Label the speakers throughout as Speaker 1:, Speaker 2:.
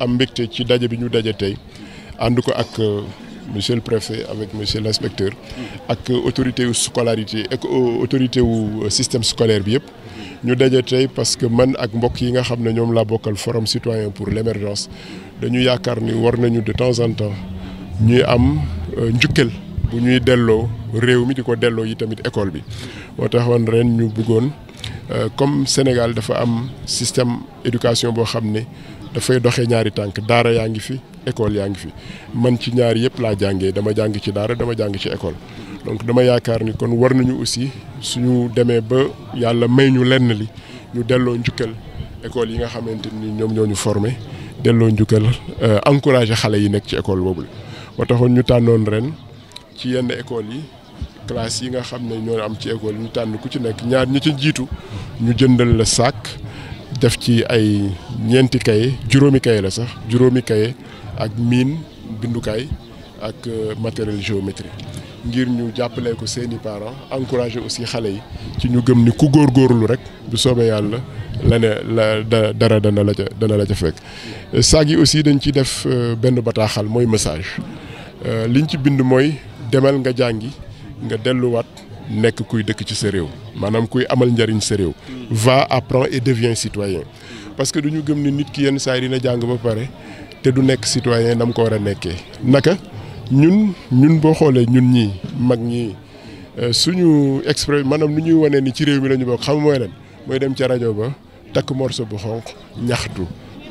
Speaker 1: am mbégte ci daje bi ñu daje tey ànd ko ak monsieur le préfet avec monsieur l'inspecteur ak autorité wu scolarité ak autorité wu système scolaire bi yëpp ñu daje tey parce que man ak mbokk yi nga xam ne ñoom laa bokkal forum citoyen pour l'émergence dañu yaakaar ni war nañu de temps en temps ñuy am njukkal bu ñuy delloo réew mi di ko delloo yi tamit école bi moo taxoon ren ñu bëggoon comme Sénégal dafa am système éducation boo xam ne dafay doxee ñaari tànk daara yaa ngi fi école yaa ngi fi man ci ñaari yëpp laa jàngee dama jàng ci daara dama jàng ci école donc dama yaakaar ni kon war nañu aussi suñu demee ba yàlla may ñu lenn li ñu delloo njukkal école yi nga xamante ni ñoom ñoo ñu formé delloo njukkal encouragé xale yi nekk ci école boobu la moo taxoon ñu tànnoon ren ci yenn école yi classe yi nga xam ne ñoo am ci école ñu tànn ku ci nekk ñaar ñi ci jiitu ñu jëndal la sac def ci ay ñeenti kaye juróomi kaye la sax juróomi kaye ak mine bindukaay ak matériel géométrie ngir ñu jàppale ko seeni parents encourager aussi xale yi ci ñu gëm ni ku góorgóorlu rek bu soobee yàlla dara dana la ca fekk. saag yi aussi dañ ci def benn bataaxal mooy message liñ ci bind mooy demal nga jàngi nga delluwaat nekk kuy dëkk ci sa réew maanaam kuy amal njariñ sa réew. va apprends et deviens citoyen parce que duñu gëm ni nit ki yenn saa yi dina jàng ba pare te du nekk citoyen nam ko war a nekkee naka. ñun boo xoolee ñun ñii mag ñii suñu exprès maanaam nu ñuy wane ni ci réew mi la ñu bokk xam mooy lan mooy dem ca rajo ba takk morceau bu xonq ñaxtu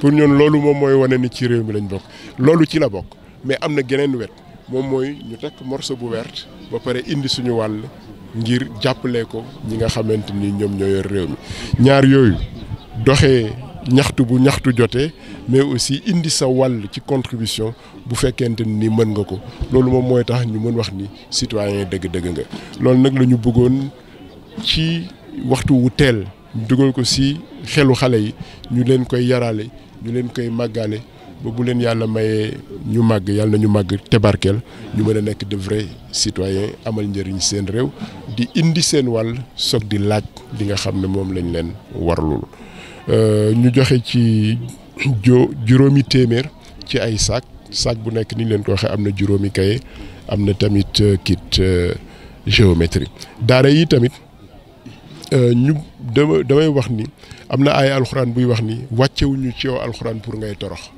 Speaker 1: pour ñun loolu moom mooy wane ni ci réew mi la ñu bokk loolu ci la bokk mais am na geneen wet moom mooy ñu takk morceau bu vert ba pare indi suñu wàll ngir jàppale ko ñi nga xamante ni ñoom ñoo yor réew mi ñaar yooyu doxee ñaxtu bu ñaxtu jotee mais aussi indi sa wàll ci contribution bu fekkente ni mën nga ko loolu moom mooy tax ñu mën wax ni citoyen dëgg-dëgg nga loolu nag la ñu bëggoon ci waxtu wu teel ñu dugal ko si xelu xale yi ñu leen koy yarale ñu leen koy màggale ba bu leen yàlla mayee ñu màgg yàlla na ñu màgg te barkeel ñu mën a nekk de vrai citoyen amal njëriñ seen réew di indi seen wàll soog di laaj li nga xam ne moom lañ leen warlul ñu joxe ci juróomi téeméer ci ay sac bu nekk ni ñu leen ko waxee am na juróomi kaye am na tamit kit géométrie daara yi tamit damay wax ni am na ay alxuraan buy wax ni wàccewuñu ci yow alxuraan pour ngay torox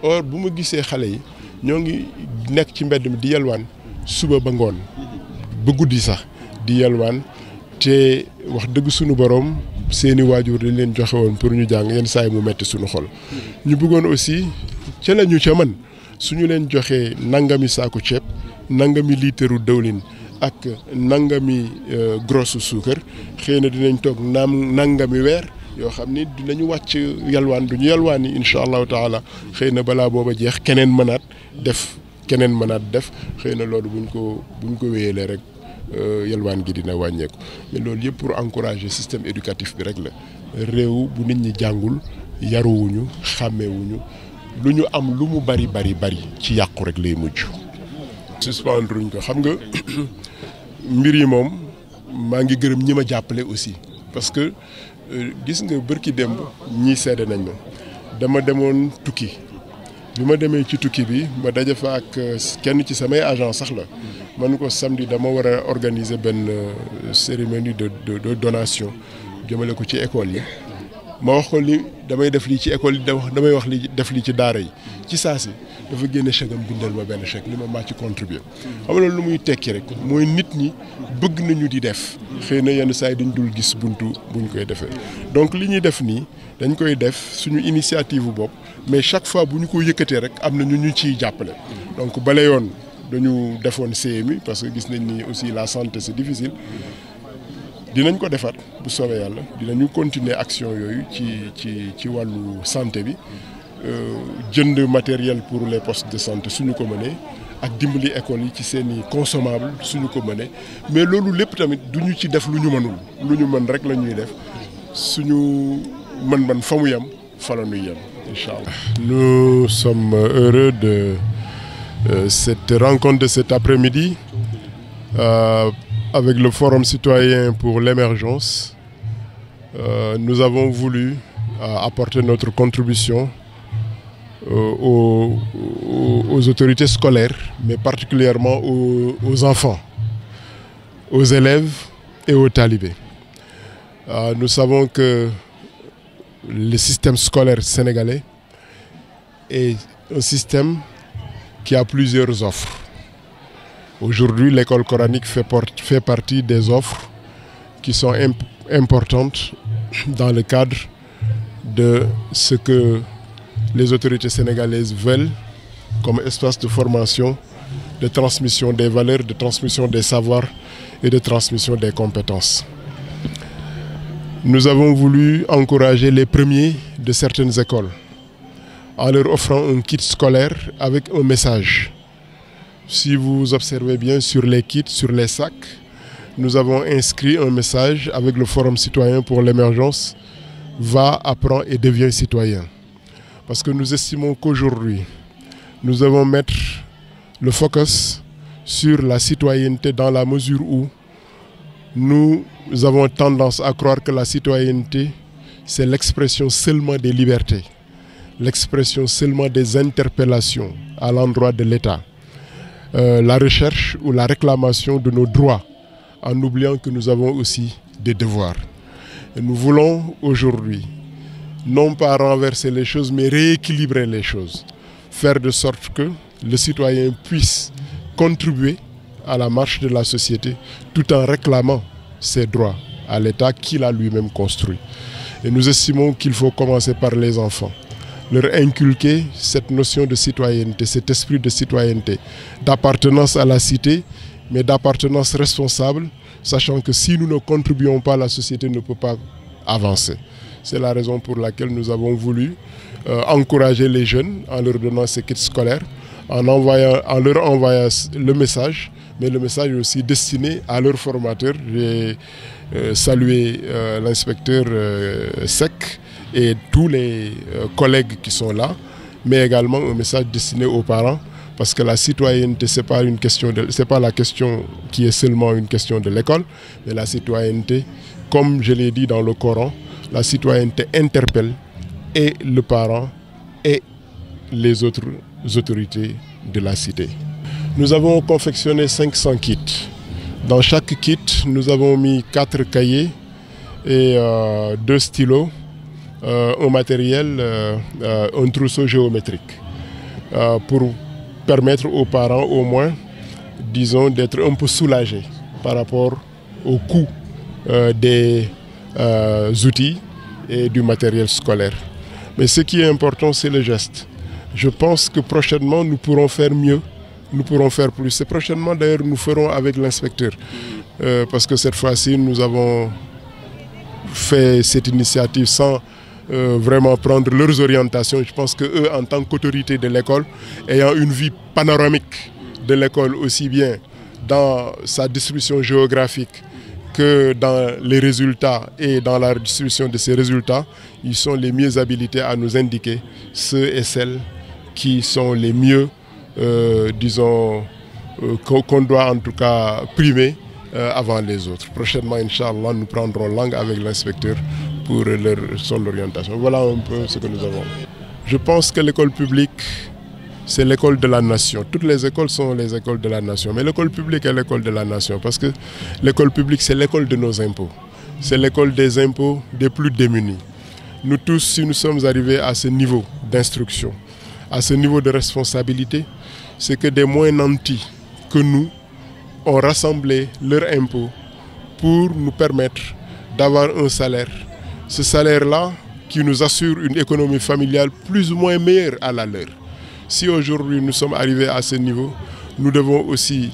Speaker 1: or bu ma gisee xale yi ñoo ngi nekk ci mbedd mi di yalwaan suba ba ngoon ba guddi sax di yalwaan te wax dëgg sunu borom seeni waajur dañ leen joxe woon pour ñu jàng yenn saa yi mu metti suñu xol ñu bëggoon aussi ca la ñu ca mën suñu leen joxee nangami saaku ceeb nangami liitaru dëwlin ak nangami grosse suukar xëy na dinañ toog nangami weer yoo xam ni dinañu wàcc yalwaan du ñu yalwaan yi incha allahu taala xëy na balaa booba jeex keneen mënaat def xëy na loolu buñ ko wéyalee rek yalwaan gi dina wàññeeku mais loolu yëpp pour encourager système éducatif bi rek la réew bu nit ñi jàngul yaruwuñu xàmmewuñu lu ñu am lu mu bari ci yàqu rek lay mujj. suspendre ruñ ko xam nga mbir yi moom maa ngi gërëm ñi ma jàppale aussi parce que gis nga bërki démb ñii seede nañ ma dama demoon tukki bi ma demee ci tukki bi ma daje fa ak kenn ci samay agent sax la man ko samedi dama war a organiser benn cérémonie de donation jëmale ko ci école yi ma wax ko li damay def lii ci école yi damay wax li def lii ci daara yi ci saa si dafa génne chèque am bindal ma benn chèque li ma maa ci contribuer xam nga loolu lu muy tekki rek mooy nit ñi bëgg nañu di def xëy na yenn saa yi dañ dul gis buntu buñ koy defee donc li ñuy def nii dañ koy def suñu initiative bopp mais chaque fois bu ñu ko yëkkatee rek am na ñu ciy jàppale donc bale yoon dañu defoon CMU parce que gis nañ ni aussi la santé c'est difficile dinañ ko defaat bu soobee yàlla dinañu continuer action yooyu ci wàllu santé bi jënd matériel pour les postes de santé suñu ko mënee ak dimbali école yi ci seen i consommable suñu ko mënee mais loolu lépp tamit duñu ci def lu ñu mënul lu ñu mën rek la ñuy def suñu mën fa mu yem fa la ñuy yem incha allah. Nous sommes heureux de cette rencontre de cet après-midi avec le Forum citoyen pour l'émergence. Nous avons voulu apporter notre contribution aux autorités scolaires, mais particulièrement aux enfants, aux élèves et aux talibés. Nous savons que le système scolaire sénégalais est un système qui a plusieurs offres. Aujourd'hui, l'école coranique fait partie des offres qui sont importantes dans le cadre de ce que les autorités sénégalaises veulent comme espace de formation, de transmission des valeurs, de transmission des savoirs et de transmission des compétences. Nous avons voulu encourager les premiers de certaines écoles en leur offrant un kit scolaire avec un message. Si vous observez bien sur les kits, sur les sacs, nous avons inscrit un message avec le Forum citoyen pour l'émergence « Va, apprends et deviens citoyen ». Parce que nous estimons qu'aujourd'hui, nous devons mettre le focus sur la citoyenneté dans la mesure où nous avons tendance à croire que la citoyenneté, c'est l'expression seulement des libertés, l'expression seulement des interpellations à l'endroit de l'État, la recherche ou la réclamation de nos droits, en oubliant que nous avons aussi des devoirs. Et nous voulons aujourd'hui, non pas renverser les choses, mais rééquilibrer les choses, faire de sorte que le citoyen puisse contribuer à la marche de la société tout en réclamant ses droits à l'État qu'il a lui-même construit. Et nous estimons qu'il faut commencer par les enfants, leur inculquer cette notion de citoyenneté, cet esprit de citoyenneté, d'appartenance à la cité, mais d'appartenance responsable, sachant que si nous ne contribuons pas, la société ne peut pas avancer. C'est la raison pour laquelle nous avons voulu encourager les jeunes en leur donnant ces kits scolaires, en leur envoyant le message, mais le message est aussi destiné à leurs formateurs. J'ai salué l'inspecteur Sec et tous les collègues qui sont là, mais également un message destiné aux parents, parce que la citoyenneté, ce n'est pas la question qui est seulement une question de l'école, mais la citoyenneté, comme je l'ai dit dans le Coran, la citoyenneté interpelle et le parent et les autres autorités de la cité. Nous avons confectionné 500 kits. Dans chaque kit, nous avons mis 4 cahiers et 2 stylos, un matériel, un trousseau géométrique, pour permettre aux parents au moins, disons, d'être un peu soulagés par rapport au coût des outils et du matériel scolaire. Mais ce qui est important, c'est le geste. Je pense que prochainement, nous pourrons faire mieux, nous pourrons faire plus. Et prochainement, d'ailleurs, nous ferons avec l'inspecteur. Parce que cette fois-ci, nous avons fait cette initiative sans vraiment prendre leurs orientations. Je pense qu'eux, en tant qu'autorité de l'école, ayant une vue panoramique de l'école aussi bien dans sa distribution géographique que dans les résultats et dans la distribution de ces résultats, ils sont les mieux habilités à nous indiquer ceux et celles qui sont les mieux, disons, qu'on doit en tout cas primer avant les autres. Prochainement, Inch'Allah, nous prendrons langue avec l'inspecteur pour son orientation. Voilà un peu ce que nous avons. Je pense que l'école publique, c'est l'école de la nation. Toutes les écoles sont les écoles de la nation. Mais l'école publique est l'école de la nation parce que l'école publique, c'est l'école de nos impôts. C'est l'école des impôts des plus démunis. Nous tous, si nous sommes arrivés à ce niveau d'instruction, à ce niveau de responsabilité, c'est que des moins nantis que nous ont rassemblé leurs impôts pour nous permettre d'avoir un salaire. Ce salaire-là qui nous assure une économie familiale plus ou moins meilleure à la leur. Si aujourd'hui nous sommes arrivés à ce niveau, nous devons aussi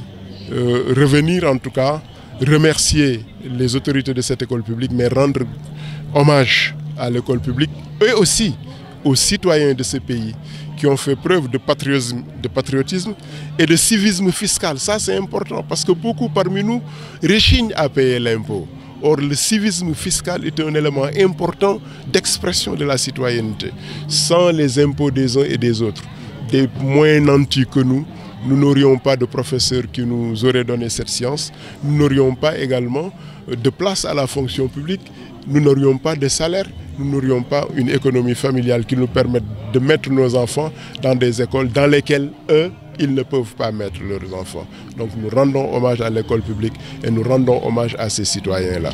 Speaker 1: revenir en tout cas, remercier les autorités de cette école publique, mais rendre hommage à l'école publique et aussi aux citoyens de ce pays qui ont fait preuve de patriotisme et de civisme fiscal. Ça c'est important parce que beaucoup parmi nous rechignent à payer l'impôt. Or, le civisme fiscal est un élément important d'expression de la citoyenneté. Sans les impôts des uns et des autres, des moins nantis que nous n'aurions pas de professeurs qui nous auraient donné cette science, nous n'aurions pas également de place à la fonction publique, nous n'aurions pas de salaire nous n'aurions pas une économie familiale qui nous permette de mettre nos enfants dans des écoles dans lesquelles eux, ils ne peuvent pas mettre leurs enfants. Donc nous rendons hommage à l'école publique et nous rendons hommage à ces citoyens-là.